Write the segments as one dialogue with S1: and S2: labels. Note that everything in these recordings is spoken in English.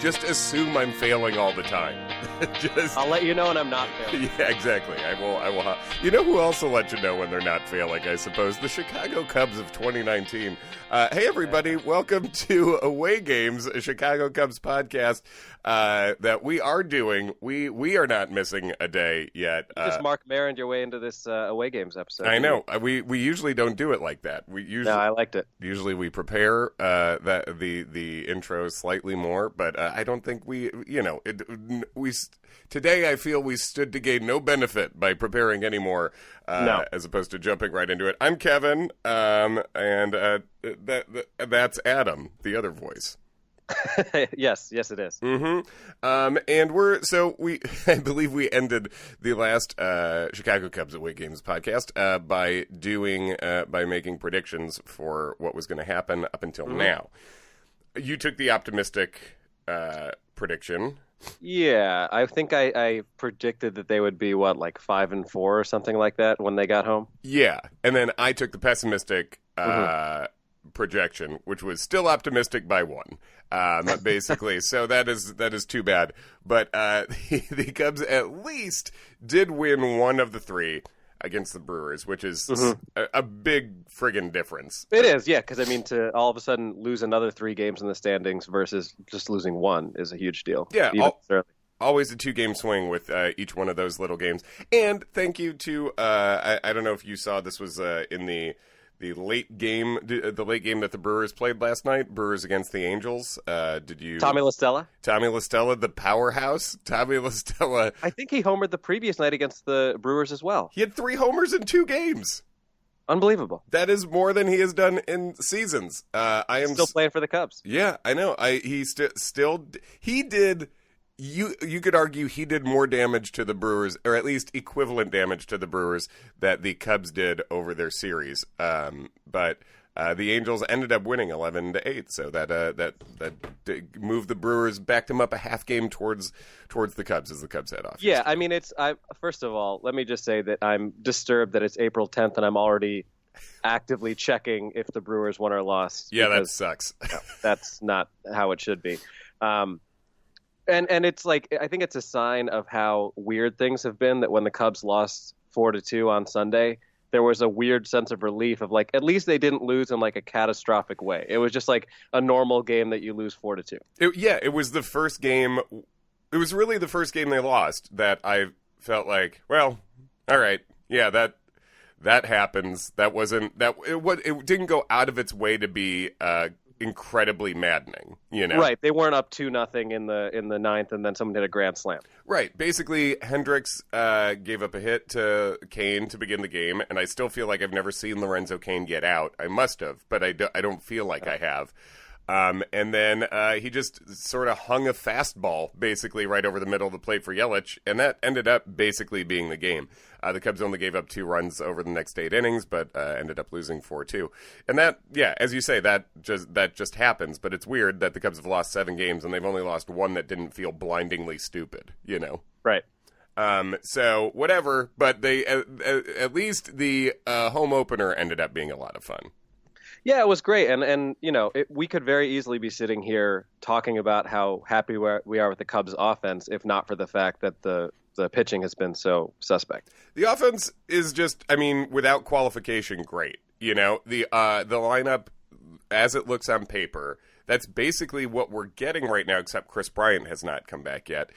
S1: just assume I'm failing all the time.
S2: I'll let you know when I'm not failing.
S1: Yeah, exactly. I will. You know who else will let you know when they're not failing, I suppose? The Chicago Cubs of 2019. Hey, everybody. Welcome to Away Games, a Chicago Cubs podcast that we are doing. We are not missing a day yet.
S2: You just Mark Maroned your way into this Away Games episode.
S1: I know. We usually don't do it like that. No,
S2: I liked it.
S1: Usually we prepare the intro slightly more, but I don't think today I feel we stood to gain no benefit by preparing any more, as opposed to jumping right into it. I'm Kevin, and that's Adam, the other voice.
S2: yes, it is.
S1: Mm-hmm. I believe we ended the last Chicago Cubs Away Games podcast by making predictions for what was going to happen up until now. You took the optimistic prediction. Yeah,
S2: I think I predicted that they would be 5-4 or something like that when they got home.
S1: Yeah, and then I took the pessimistic projection, which was still optimistic by one, basically. So that is too bad. But the Cubs at least did win one of the three against the Brewers, which is a big friggin' difference.
S2: It is, yeah, because to all of a sudden lose another 3 games in the standings versus just losing one is a huge deal.
S1: Yeah, always a 2-game swing with each one of those little games. And thank you to I don't know if you saw, this was in the late game that the Brewers played last night, Brewers against the Angels. Did you?
S2: Tommy La Stella,
S1: the powerhouse. Tommy La Stella.
S2: I think he homered the previous night against the Brewers as well.
S1: He had 3 homers in 2 games.
S2: Unbelievable.
S1: That is more than he has done in seasons. I am
S2: still playing for the Cubs.
S1: Yeah, I know. He did. You could argue he did more damage to the Brewers, or at least equivalent damage to the Brewers, that the Cubs did over their series. But the Angels ended up winning 11-8, so that moved the Brewers, backed them up a half game towards the Cubs as the Cubs head off.
S2: Yeah, first of all, let me just say that I'm disturbed that it's April 10th and I'm already actively checking if the Brewers won or lost.
S1: Yeah, that sucks.
S2: That's not how it should be. And it's I think it's a sign of how weird things have been that when the Cubs lost 4-2 on Sunday, there was a weird sense of relief of at least they didn't lose in a catastrophic way. It was just a normal game that you lose 4-2.
S1: It was the first game. It was really the first game they lost that I felt well, all right, yeah, that happens. It didn't go out of its way to be incredibly maddening,
S2: Right, they weren't up 2-0 in the ninth, and then someone hit a grand slam.
S1: Right, basically Hendricks gave up a hit to Kane to begin the game, and I still feel like I've never seen Lorenzo Kane get out. I must have, but I don't feel like I have. And then he just sort of hung a fastball basically right over the middle of the plate for Yelich, and that ended up basically being the game. The Cubs only gave up 2 runs over the next 8 innings, but ended up losing 4-2. And that, yeah, as you say, that just happens. But it's weird that the Cubs have lost 7 games and they've only lost 1 that didn't feel blindingly stupid.
S2: Right.
S1: So whatever. But they at least the home opener ended up being a lot of fun.
S2: Yeah, it was great, and we could very easily be sitting here talking about how happy we are with the Cubs' offense, if not for the fact that the pitching has been so suspect.
S1: The offense is just, without qualification, great. The lineup, as it looks on paper, that's basically what we're getting right now, except Chris Bryant has not come back yet.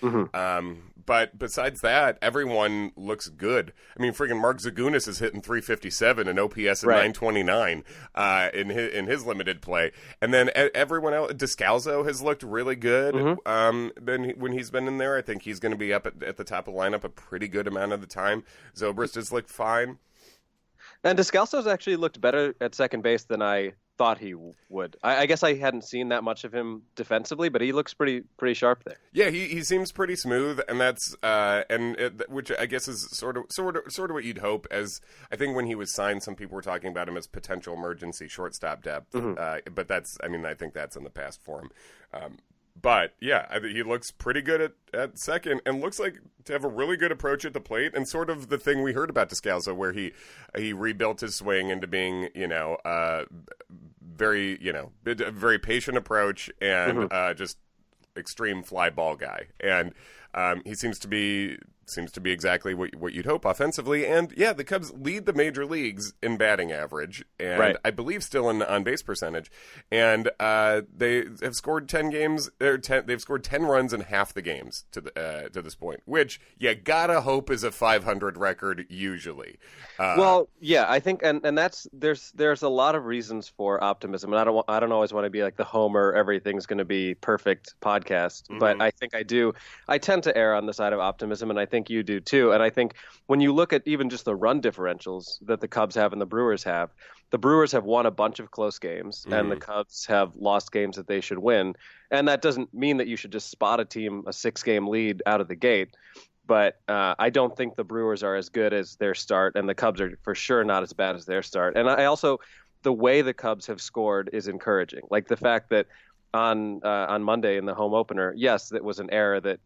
S1: But besides that, everyone looks good. Friggin' Mark Zagunis is hitting 357 and OPS at 929 in his limited play. And then everyone else, Descalso has looked really good. When he's been in there, I think he's going to be up at the top of the lineup a pretty good amount of the time. Zobrist has looked fine.
S2: And Descalso's actually looked better at second base than I thought he would. I guess I hadn't seen that much of him defensively, but he looks pretty sharp there.
S1: Yeah, he seems pretty smooth, and that's which I guess is sort of what you'd hope. As I think when he was signed, some people were talking about him as potential emergency shortstop depth. But that's, I think that's in the past for him. But yeah, I think he looks pretty good at second, and looks like to have a really good approach at the plate, and sort of the thing we heard about Descalso, where he rebuilt his swing into being, very, very patient approach, and just extreme fly ball guy, and he seems to be exactly what you'd hope offensively. And yeah, the Cubs lead the major leagues in batting average, and I believe still in on base percentage. And they have scored 10 games. They've scored 10 runs in half the games to this point, which you gotta hope is a 500 record usually.
S2: Well, yeah, I think, and that's there's a lot of reasons for optimism, and I don't always want to be like the homer everything's going to be perfect podcast, but I think I tend to err on the side of optimism, and I think you do too. And I think when you look at even just the run differentials that the Cubs have and the Brewers have won a bunch of close games, and the Cubs have lost games that they should win. And that doesn't mean that you should just spot a team a 6-game lead out of the gate. But I don't think the Brewers are as good as their start, and the Cubs are for sure not as bad as their start. And I also, the way the Cubs have scored is encouraging. Like the fact that on Monday in the home opener, yes, that was an error that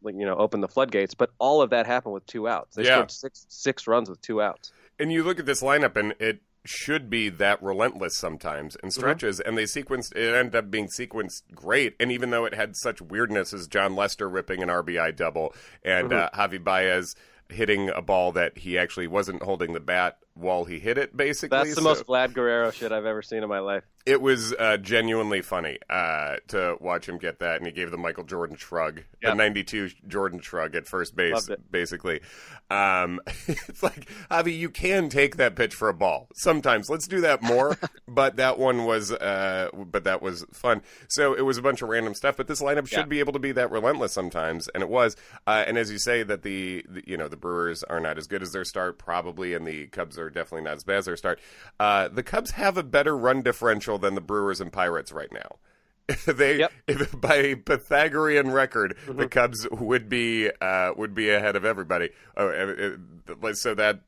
S2: opened the floodgates, but all of that happened with 2 outs. They scored six runs with 2 outs.
S1: And you look at this lineup, and it should be that relentless sometimes in stretches, and it ended up being sequenced great. And even though it had such weirdness as Jon Lester ripping an RBI double and Javi Baez hitting a ball that he actually wasn't holding the bat while he hit it, basically.
S2: That's the most Vlad Guerrero shit I've ever seen in my life.
S1: It was genuinely funny to watch him get that, and he gave the Michael Jordan shrug, the 92 Jordan shrug at first base, basically. It's like, Javi, you can take that pitch for a ball. Sometimes. Let's do that more. But that was fun. So it was a bunch of random stuff, but this lineup should be able to be that relentless sometimes, and it was. And as you say, that the Brewers are not as good as their start, probably, and the Cubs are definitely not as bad as their start. The Cubs have a better run differential than the Brewers and Pirates right now. If by Pythagorean record, the Cubs would be ahead of everybody. So that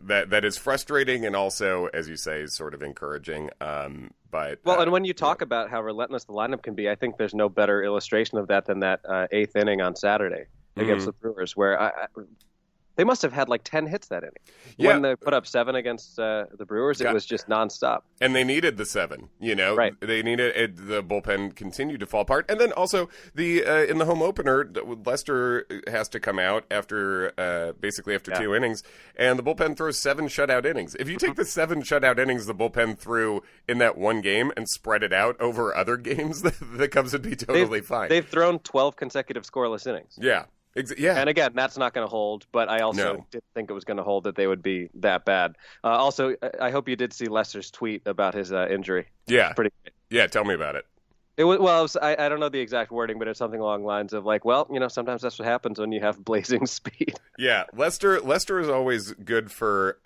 S1: that is frustrating, and also, as you say, is sort of encouraging. And
S2: when you talk about how relentless the lineup can be, I think there's no better illustration of that than that 8th inning on Saturday against the Brewers, where they must have had like 10 hits that inning.
S1: Yeah.
S2: When they put up 7 against the Brewers, it was just nonstop.
S1: And they needed the 7, Right. They needed it. The bullpen continued to fall apart. And then also, in the home opener, Lester has to come out after 2 innings, and the bullpen throws 7 shutout innings. If you take the 7 shutout innings the bullpen threw in that one game and spread it out over other games, the Cubs would be totally fine.
S2: They've thrown 12 consecutive scoreless innings.
S1: Yeah.
S2: And again, that's not going to hold, but I also didn't think it was going to hold that they would be that bad. Also, I hope you did see Lester's tweet about his injury.
S1: Yeah.
S2: Pretty great.
S1: Yeah, tell me about it.
S2: I don't know the exact wording, but it's something along the lines of like, sometimes that's what happens when you have blazing speed.
S1: Yeah, Lester is always good for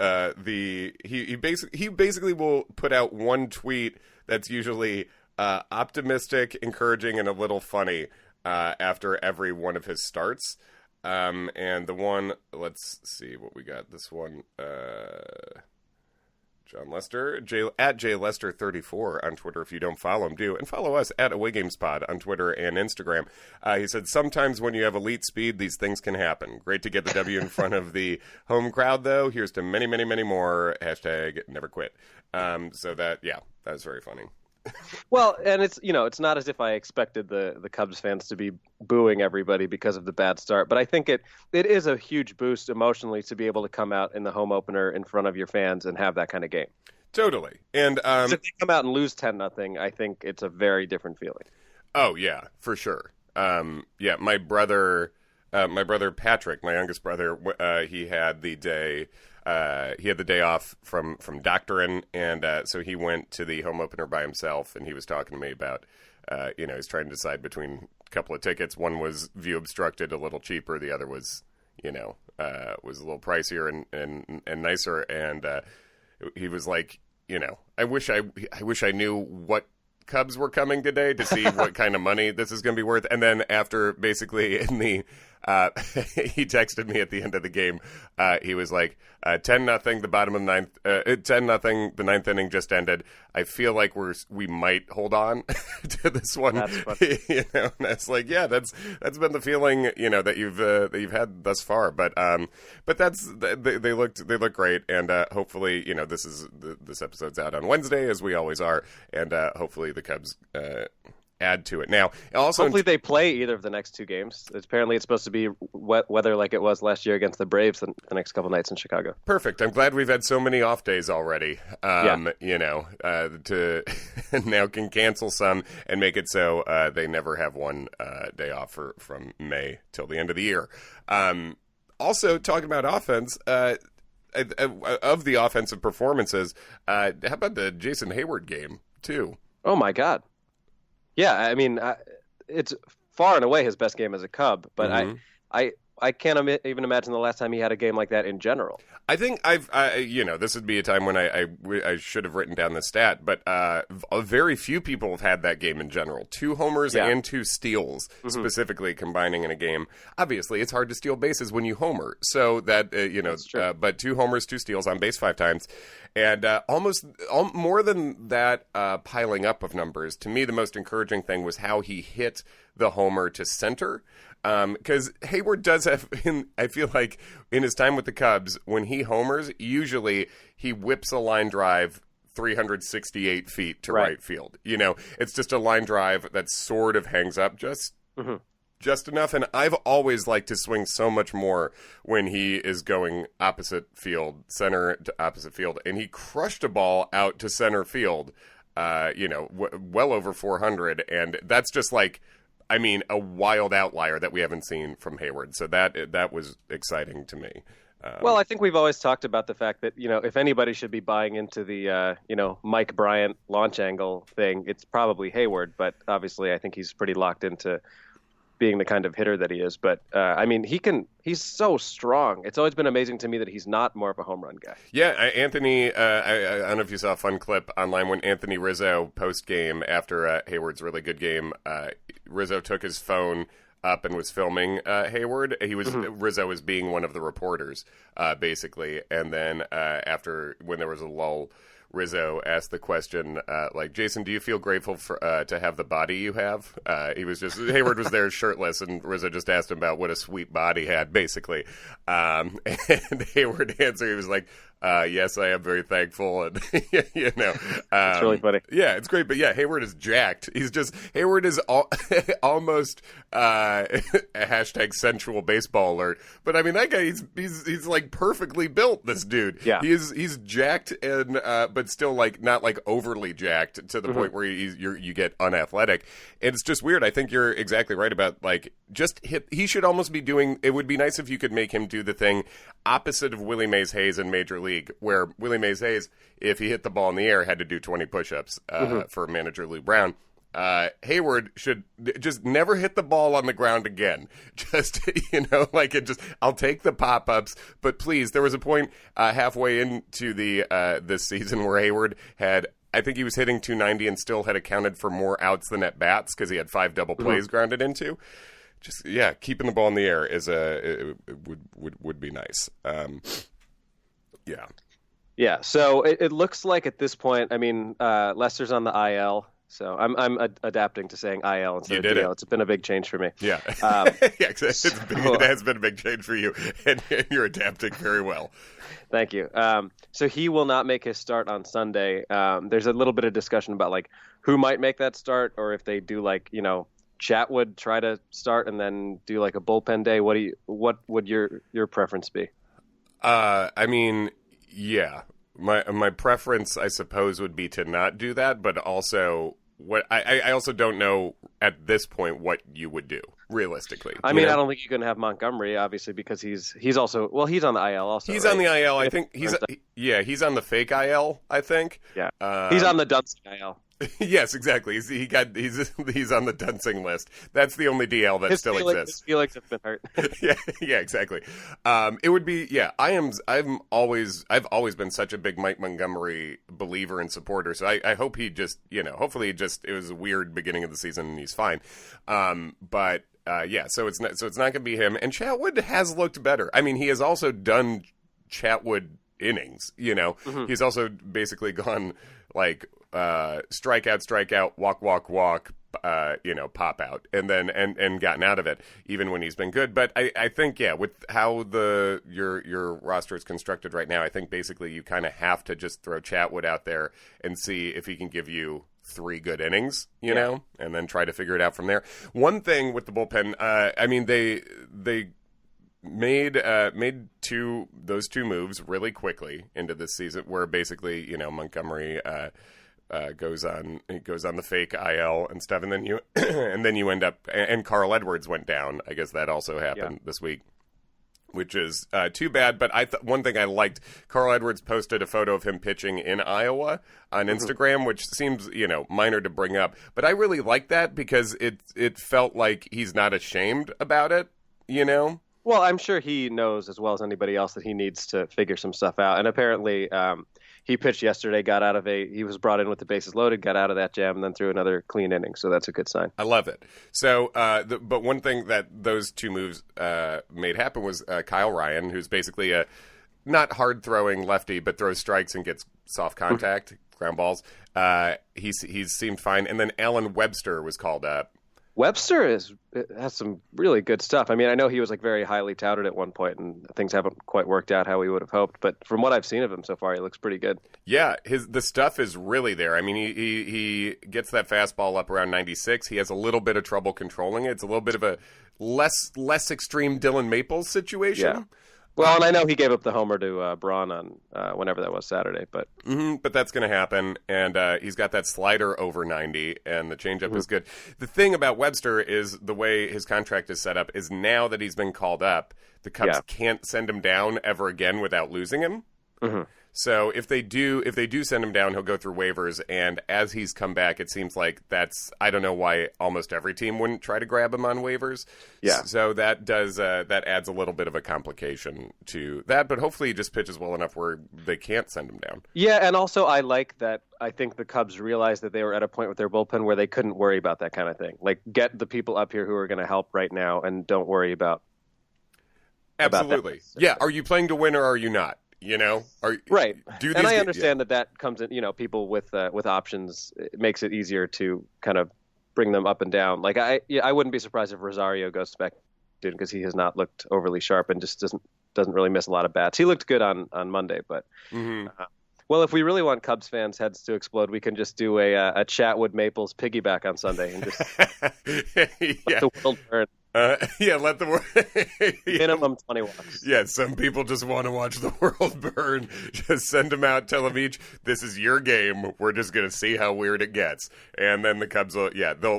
S1: he basically will put out one tweet that's usually optimistic, encouraging, and a little funny. After every one of his starts. And the one, let's see what we got. This one, Jon Lester, at JLester34 on Twitter. If you don't follow him, do. And follow us at awaygamespod on Twitter and Instagram. He said, sometimes when you have elite speed, these things can happen. Great to get the W in front of the home crowd, though. Here's to many, many, many more. Hashtag never quit. So that was very funny.
S2: Well, and it's not as if I expected the Cubs fans to be booing everybody because of the bad start, but I think it is a huge boost emotionally to be able to come out in the home opener in front of your fans and have that kind of game.
S1: Totally. And
S2: if they come out and lose 10-0, I think it's a very different feeling.
S1: Oh yeah, for sure. My brother Patrick, my youngest brother, he had the day. He had the day off from doctoring, and so he went to the home opener by himself, and he was talking to me about, he's trying to decide between a couple of tickets. One was view obstructed, a little cheaper. The other was, was a little pricier and nicer. And he was like, I wish I knew what Cubs were coming today to see what kind of money this is going to be worth. And then after basically in the he texted me at the end of the game. He was like, 10-0, the bottom of the ninth, 10-0, the ninth inning just ended. I feel like we might hold on to this one.
S2: That's funny.
S1: And that's like, yeah, that's been the feeling, that you've had thus far. But they look great, and hopefully, this episode's out on Wednesday, as we always are, and hopefully the Cubs add to it. Now, also
S2: hopefully they play either of the next two games. Apparently it's supposed to be weather like it was last year against the Braves the next couple nights in Chicago.
S1: Perfect. I'm glad we've had so many off days already. To now can cancel some and make it so they never have one day off from May till the end of the year. Also, talking about offense, of the offensive performances, how about the Jason Heyward game too?
S2: Oh my God. Yeah, I mean, it's far and away his best game as a Cub, but I can't even imagine the last time he had a game like that in general.
S1: I think this would be a time when I should have written down the stat, but very few people have had that game in general. 2 homers and 2 steals, specifically combining in a game. Obviously, it's hard to steal bases when you homer, so that but 2 homers, 2 steals, on base 5 times, and more than that piling up of numbers. To me, the most encouraging thing was how he hit the homer to center. Because Heyward does have, I feel like, in his time with the Cubs, when he homers, usually he whips a line drive 368 feet to right field. It's just a line drive that sort of hangs up just enough. And I've always liked to swing so much more when he is going opposite field, center to opposite field. And he crushed a ball out to center field, well over 400. And that's just like, a wild outlier that we haven't seen from Heyward. So that was exciting to me.
S2: Well, I think we've always talked about the fact that, if anybody should be buying into the, Mike Bryant launch angle thing, it's probably Heyward. But obviously, I think he's pretty locked into being the kind of hitter that he is. But, he's so strong. It's always been amazing to me that he's not more of a home run guy.
S1: Yeah, Anthony, I don't know if you saw a fun clip online when Anthony Rizzo post-game after Heyward's really good game, Rizzo took his phone up and was filming Heyward. Rizzo was being one of the reporters, basically. And then when there was a lull, Rizzo asked the question, Jason, do you feel grateful to have the body you have? Heyward was there shirtless, and Rizzo just asked him about what a sweet body he had, basically. And Heyward answered, he was like, yes, I am very thankful. And,
S2: it's really funny.
S1: Yeah, it's great. But yeah, Heyward is jacked. Heyward is almost a hashtag sensual baseball alert. But that guy, he's like perfectly built, this dude.
S2: Yeah.
S1: He's jacked and, but still not overly jacked to the point where you get unathletic. And it's just weird. I think you're exactly right about he should almost be doing, it would be nice if you could make him do the thing opposite of Willie Mays Hayes in Major League, where Willie Mays Hayes, if he hit the ball in the air, had to do 20 push-ups for manager Lou Brown. Heyward should just never hit the ball on the ground again. Just, I'll take the pop-ups, but please, there was a point halfway into this season where Heyward had, I think he was hitting 290 and still had accounted for more outs than at bats because he had 5 double plays grounded into. Just, keeping the ball in the air would be nice.
S2: Yeah. So it looks like at this point, Lester's on the IL. So I'm adapting to saying IL instead of DL. It's been a big change for me.
S1: Yeah. It has been a big change for you, and you're adapting very well.
S2: Thank you. So he will not make his start on Sunday. There's a little bit of discussion about who might make that start, or if they do Chatwood try to start and then do a bullpen day. What would your preference be?
S1: My preference, I suppose, would be to not do that, but also I also don't know at this point what you would do realistically.
S2: I don't think you can have Montgomery, obviously, because he's also he's on the IL also.
S1: He's on the IL. I think he's on the fake IL. I think.
S2: Yeah. He's on the Dunston IL.
S1: Yes, exactly. He's on the Dunsing list. That's the only DL that still exists.
S2: His feelings have been hurt.
S1: yeah, exactly. It would be I've always been such a big Mike Montgomery believer and supporter. So I hope he just hopefully it was a weird beginning of the season and he's fine. So it's not going to be him. And Chatwood has looked better. I mean, he has also done Chatwood innings.
S2: Mm-hmm.
S1: He's also basically gone like strikeout, walk, pop out, and then and gotten out of it, even when he's been good. But I think with how your roster is constructed right now, I think basically you kind of have to just throw Chatwood out there and see if he can give you 3 good innings, you know, and then try to figure it out from there. One thing with the bullpen, they made those two moves really quickly into this season, where basically Montgomery goes on the fake IL and stuff, and then you end up, and Carl Edwards went down. I guess that also happened this week, which is too bad. But one thing I liked, Carl Edwards posted a photo of him pitching in Iowa on Instagram, which seems minor to bring up, but I really like that because it felt like he's not ashamed about it.
S2: Well, I'm sure he knows as well as anybody else that he needs to figure some stuff out. And apparently, he pitched yesterday, he was brought in with the bases loaded, got out of that jam, and then threw another clean inning. So that's a good sign.
S1: I love it. So, but one thing that those two moves made happen was Kyle Ryan, who's basically a not hard-throwing lefty, but throws strikes and gets soft contact, ground balls. He's seemed fine. And then Alan Webster was called up.
S2: Webster has some really good stuff. I mean, I know he was very highly touted at one point, and things haven't quite worked out how we would have hoped. But from what I've seen of him so far, he looks pretty good. Yeah,
S1: the stuff is really there. I mean, he gets that fastball up around 96. He has a little bit of trouble controlling it. It's a little bit of a less extreme Dylan Maples situation.
S2: Yeah. Well, and I know he gave up the homer to Braun on whenever that was, Saturday, but
S1: but that's going to happen, and he's got that slider over 90, and the changeup is good. The thing about Webster is the way his contract is set up is now that he's been called up, the Cubs can't send him down ever again without losing him. Mm-hmm. So if they do send him down, he'll go through waivers, and as he's come back, it seems like I don't know why almost every team wouldn't try to grab him on waivers.
S2: Yeah.
S1: So that adds a little bit of a complication to that, but hopefully he just pitches well enough where they can't send him down.
S2: Yeah, and also I like that. I think the Cubs realized that they were at a point with their bullpen where they couldn't worry about that kind of thing. Like, get the people up here who are going to help right now, and don't worry about.
S1: Absolutely.
S2: About that.
S1: Yeah. Are you playing to win or are you not?
S2: Right. And I understand that comes in. People with options, it makes it easier to kind of bring them up and down. Like I wouldn't be surprised if Rosario goes back in because he has not looked overly sharp and just doesn't really miss a lot of bats. He looked good on Monday, but well, if we really want Cubs fans' heads to explode, we can just do a Chatwood Maples piggyback on Sunday and just let the world burn.
S1: Let the world
S2: minimum 20 walks.
S1: Yeah, some people just want to watch the world burn. Just send them out, tell them each, this is your game. We're just going to see how weird it gets. And then the Cubs will,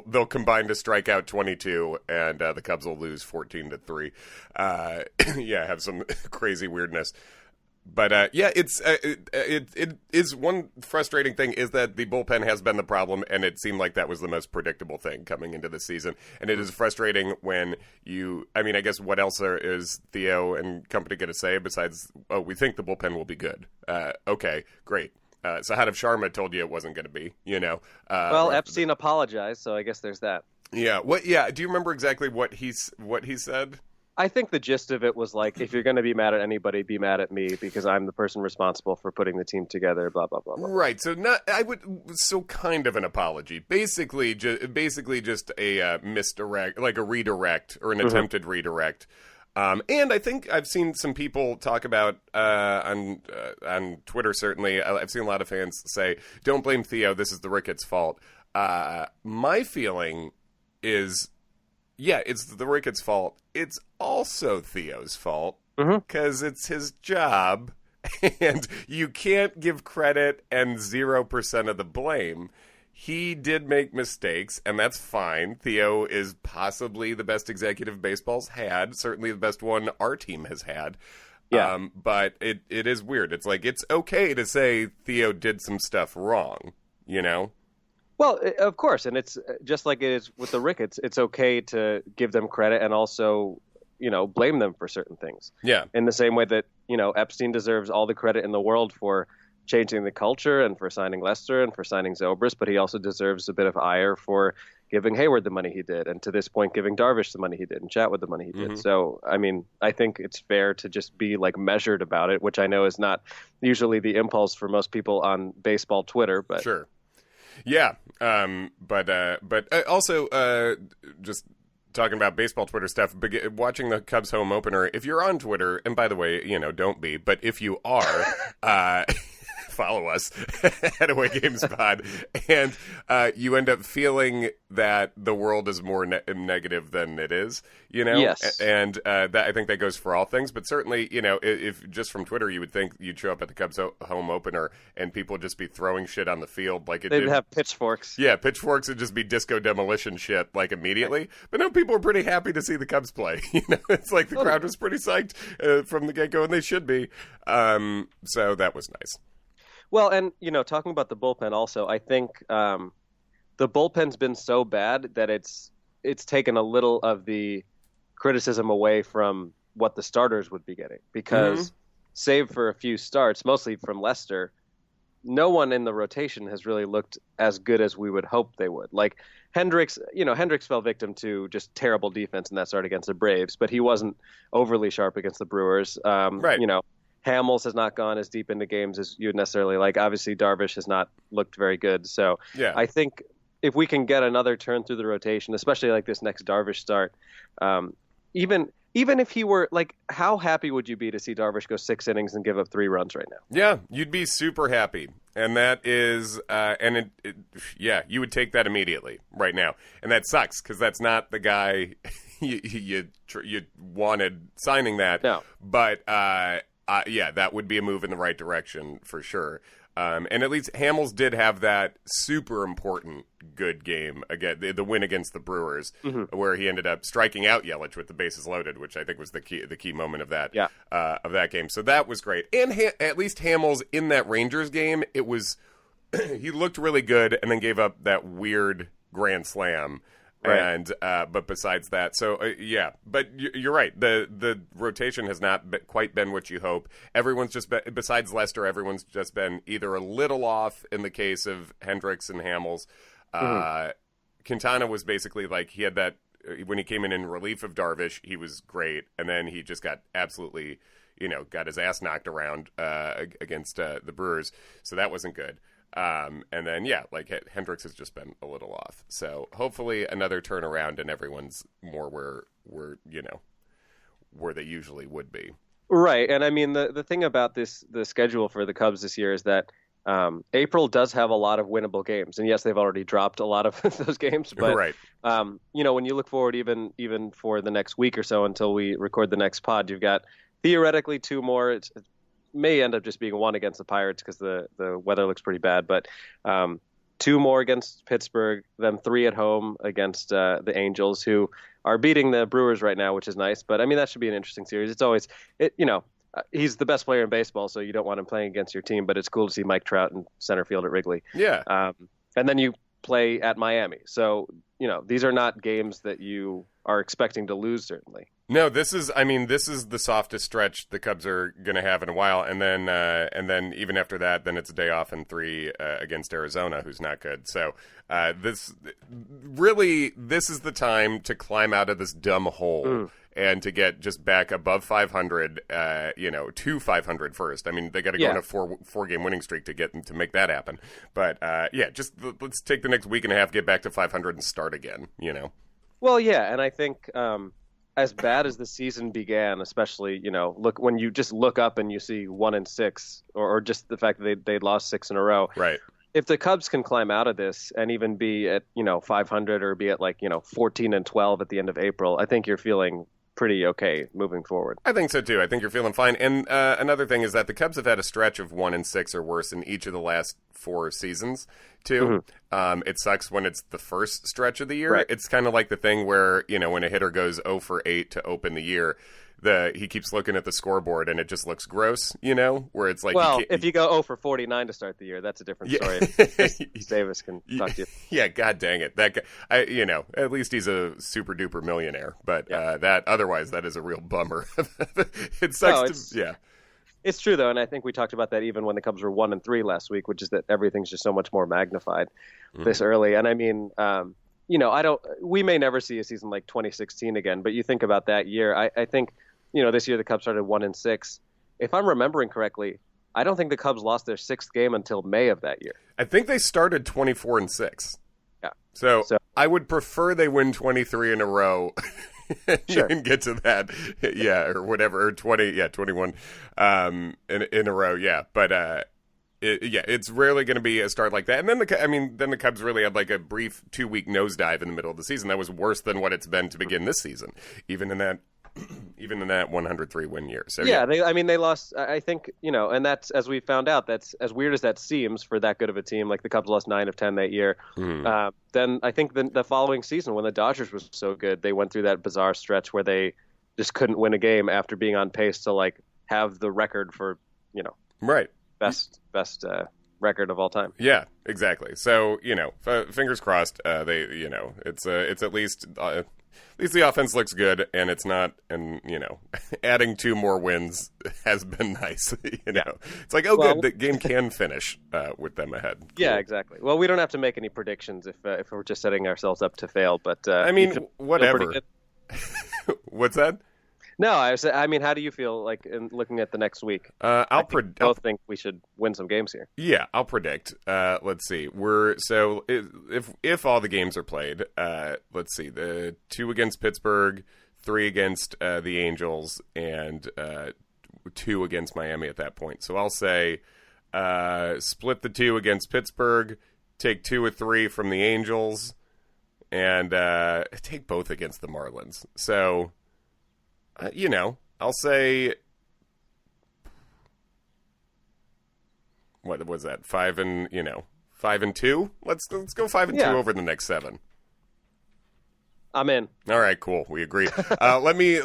S1: they'll combine to strike out 22, and the Cubs will lose 14-3. Have some crazy weirdness. But it is one frustrating thing is that the bullpen has been the problem, and it seemed like that was the most predictable thing coming into the season. And it is frustrating when I guess what else is Theo and company going to say besides, we think the bullpen will be good. Okay, great. So how have Sharma told you it wasn't going to be?
S2: Well, Epstein apologized, so I guess there's that.
S1: Yeah. What? Yeah. Do you remember exactly what he said?
S2: I think the gist of it was like, if you're going to be mad at anybody, be mad at me because I'm the person responsible for putting the team together. Blah blah blah. Blah.
S1: Right. So kind of an apology. Basically just a misdirect, like a redirect or an attempted redirect. And I think I've seen some people talk about on Twitter. Certainly, I've seen a lot of fans say, "Don't blame Theo. This is the Ricketts' fault." My feeling is, it's the Ricketts' fault. It's also Theo's fault because it's his job, and you can't give credit and 0% of the blame. He did make mistakes, and that's fine. Theo is possibly the best executive baseball's had, certainly the best one our team has had.
S2: Yeah.
S1: But it is weird. It's like, it's okay to say Theo did some stuff wrong,
S2: Well, of course, and it's just like it is with the Ricketts. It's okay to give them credit and also, blame them for certain things.
S1: Yeah.
S2: In the same way that, Epstein deserves all the credit in the world for changing the culture and for signing Lester and for signing Zobrist, but he also deserves a bit of ire for giving Heyward the money he did, and to this point, giving Darvish the money he did, and Chatwood the money he did. So, I mean, I think it's fair to just be like measured about it, which I know is not usually the impulse for most people on baseball Twitter, but
S1: sure. Yeah, but also just talking about baseball Twitter stuff, watching the Cubs home opener, if you're on Twitter, and by the way, don't be, but if you are, follow us at awaygamespod, and you end up feeling that the world is more negative than it is,
S2: Yes.
S1: And that, I think that goes for all things, but certainly, if just from Twitter, you would think you'd show up at the Cubs home opener and people would just be throwing shit on the field like it
S2: they'd
S1: did.
S2: have pitchforks.
S1: Yeah, pitchforks would just be disco demolition shit like immediately. But no, people were pretty happy to see the Cubs play. It's like the crowd was pretty psyched from the get-go, and they should be. So that was nice.
S2: Well, and, talking about the bullpen also, I think the bullpen's been so bad that it's taken a little of the criticism away from what the starters would be getting. Because save for a few starts, mostly from Lester, no one in the rotation has really looked as good as we would hope they would. Like Hendricks fell victim to just terrible defense in that start against the Braves, but he wasn't overly sharp against the Brewers.
S1: Right.
S2: Hamels has not gone as deep into games as you'd necessarily like. Obviously, Darvish has not looked very good. So
S1: yeah.
S2: I think if we can get another turn through the rotation, especially like this next Darvish start, even if he were like, how happy would you be to see Darvish go 6 innings and give up 3 runs right now?
S1: Yeah, you'd be super happy. And that is, you would take that immediately right now. And that sucks because that's not the guy you wanted signing that.
S2: No.
S1: But, that would be a move in the right direction for sure. And at least Hamels did have that super important good game again, the win against the Brewers, where he ended up striking out Yelich with the bases loaded, which I think was the key moment of that of that game. So that was great. And at least Hamels in that Rangers game, it was he looked really good, and then gave up that weird grand slam.
S2: Right.
S1: And but besides that, so but you're right. The rotation has not quite been what you hope. Everyone's just been, besides Lester, everyone's just been either a little off in the case of Hendricks and Hamels. Quintana was basically like he had that when he came in relief of Darvish, he was great, and then he just got absolutely got his ass knocked around against the Brewers, so that wasn't good. And then, Hendricks has just been a little off. So hopefully another turnaround and everyone's more where they usually would be.
S2: Right. And I mean, the thing about the schedule for the Cubs this year is that April does have a lot of winnable games. And yes, they've already dropped a lot of those games. But,
S1: right.
S2: When you look forward even for the next week or so until we record the next pod, you've got theoretically 2 more. It may end up just being 1 against the Pirates because the weather looks pretty bad, but 2 more against Pittsburgh, then 3 at home against the Angels, who are beating the Brewers right now, which is nice. But I mean, that should be an interesting series. It's always, he's the best player in baseball, so you don't want him playing against your team, but it's cool to see Mike Trout in center field at Wrigley.
S1: Yeah.
S2: And then you play at Miami. So, these are not games that you are expecting to lose, certainly.
S1: No, this is the softest stretch the Cubs are going to have in a while, and then even after that, then it's a day off in 3 against Arizona, who's not good. So this is the time to climb out of this dumb hole and to get just back above 500. To 500 first. I mean, they got to go on a 4-game winning streak to make that happen. But just let's take the next week and a half, get back to 500, and start again.
S2: Well, yeah, and I think. As bad as the season began, especially, look when you just look up and you see 1-6, or just the fact that they lost 6 in a row.
S1: Right.
S2: If the Cubs can climb out of this and even be at 500 or be at 14-12 at the end of April, I think you're feeling pretty okay moving forward.
S1: I think so too. I think you're feeling fine. And another thing is that the Cubs have had a stretch of 1-6 or worse in each of the last 4 seasons too. It sucks when it's the first stretch of the year.
S2: Right.
S1: It's kind of like the thing where when a hitter goes 0 for 8 to open the year, he keeps looking at the scoreboard and it just looks gross, where it's like,
S2: well, if you go 0 for 49 to start the year, that's a different story. Davis can talk to you.
S1: Yeah, god dang it, that guy, at least he's a super duper millionaire, but that otherwise that is a real bummer. It sucks.
S2: It's true though, and I think we talked about that even when the Cubs were 1-3 last week, which is that everything's just so much more magnified this early. And I mean, we may never see a season like 2016 again, but you think about that year. I think, this year the Cubs started 1-6. If I'm remembering correctly, I don't think the Cubs lost their 6th game until May of that year.
S1: I think they started 24-6.
S2: Yeah.
S1: So I would prefer they win 23 in a row.
S2: Sure.
S1: You can get to that, or whatever, or 21 in a row, but it's rarely going to be a start like that. And then the Cubs really had like a brief 2-week nosedive in the middle of the season that was worse than what it's been to begin this season, even in that 103 win year. So
S2: they lost. I think and that's, as we found out, that's as weird as that seems for that good of a team. Like the Cubs lost 9 of 10 that year. Then I think the following season, when the Dodgers was so good, they went through that bizarre stretch where they just couldn't win a game after being on pace to like have the record for best record of all time.
S1: Yeah, exactly. So fingers crossed. It's at least. At least the offense looks good, and it's not, and adding 2 more wins has been nice. It's like, good, the game can finish with them ahead. Cool.
S2: Yeah, exactly. Well, we don't have to make any predictions if we're just setting ourselves up to fail. But
S1: whatever. What's that?
S2: No, I mean, how do you feel like in looking at the next week?
S1: I
S2: both think we should win some games here.
S1: Yeah, I'll predict. Let's see. If all the games are played, let's see. The 2 against Pittsburgh, 3 against the Angels, and 2 against Miami at that point. So I'll say split the 2 against Pittsburgh, take 2 or 3 from the Angels, and take both against the Marlins. So. I'll say, what was that? 5-2. Let's go 5-2 over the next 7.
S2: I'm in.
S1: All right, cool. We agree. Let me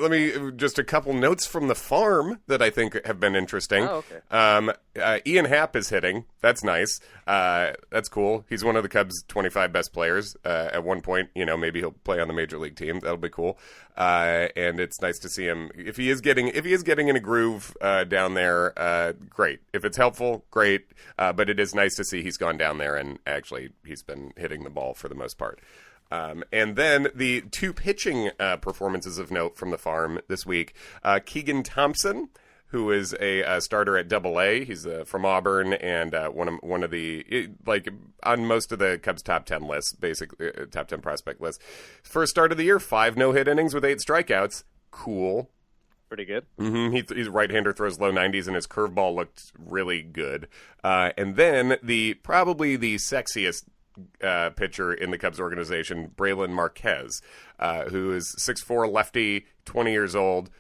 S1: just a couple notes from the farm that I think have been interesting.
S2: Oh, okay.
S1: Ian Happ is hitting. That's nice. That's cool. He's one of the Cubs' 25 best players. At one point, maybe he'll play on the major league team. That'll be cool. And it's nice to see him. If he is getting in a groove down there, great. If it's helpful, great. But it is nice to see he's gone down there and actually he's been hitting the ball for the most part. And then the 2 pitching performances of note from the farm this week. Keegan Thompson, who is a starter at Double-A. He's from Auburn and one of the on most of the Cubs top 10 lists, basically top 10 prospect lists. First start of the year, 5 no-hit innings with 8 strikeouts. Cool.
S2: Pretty good.
S1: Mm-hmm. He's a right-hander, throws low 90s, and his curveball looked really good. And then probably the sexiest pitcher in the Cubs organization, Braylon Marquez, who is 6'4", lefty, 20 years old.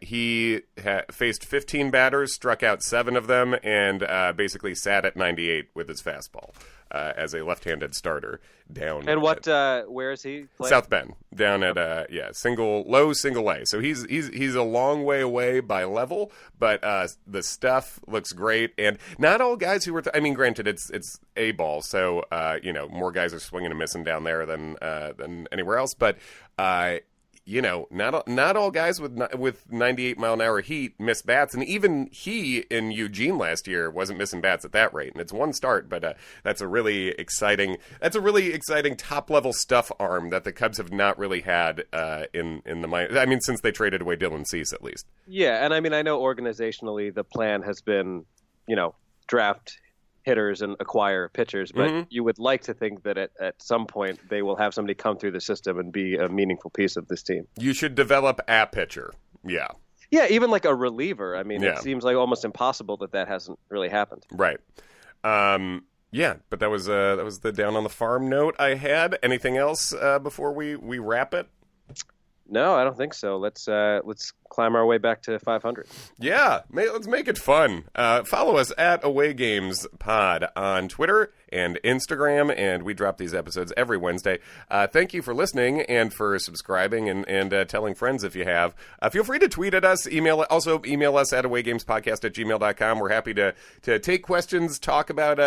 S1: He faced 15 batters, struck out 7 of them, and basically sat at 98 with his fastball as a left-handed starter down.
S2: And where is he playing?
S1: South Bend, down at low single A. So he's a long way away by level, but the stuff looks great. And not all guys who were, granted it's A ball, so more guys are swinging and missing down there than anywhere else, but. Not all guys with 98 mile an hour heat miss bats, and even he in Eugene last year wasn't missing bats at that rate. And it's one start, but that's a really exciting top level stuff arm that the Cubs have not really had in the minor. Since they traded away Dylan Cease at least.
S2: Yeah, and I know organizationally the plan has been, draft hitters and acquire pitchers, but you would like to think that at some point they will have somebody come through the system and be a meaningful piece of this team.
S1: You should develop a pitcher. Yeah.
S2: Yeah, even like a reliever. It seems like almost impossible that hasn't really happened.
S1: Right. But that was the down on the farm note I had. Anything else before we wrap it?
S2: No, I don't think so. Let's climb our way back to 500.
S1: Yeah, let's make it fun. Follow us at awaygamespod on Twitter and Instagram, and we drop these episodes every Wednesday. Thank you for listening and for subscribing and telling friends if you have. Feel free to tweet at us, email us at awaygamespodcast@gmail.com. We're happy to take questions, talk about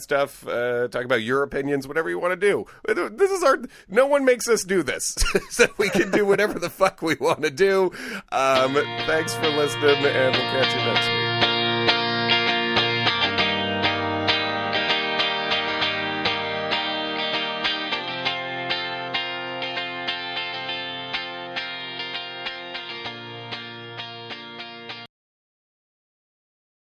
S1: stuff, talk about your opinions, whatever you want to do. No one makes us do this, so we can do whatever the fuck we want to do. Thanks for listening, and we'll catch you next week.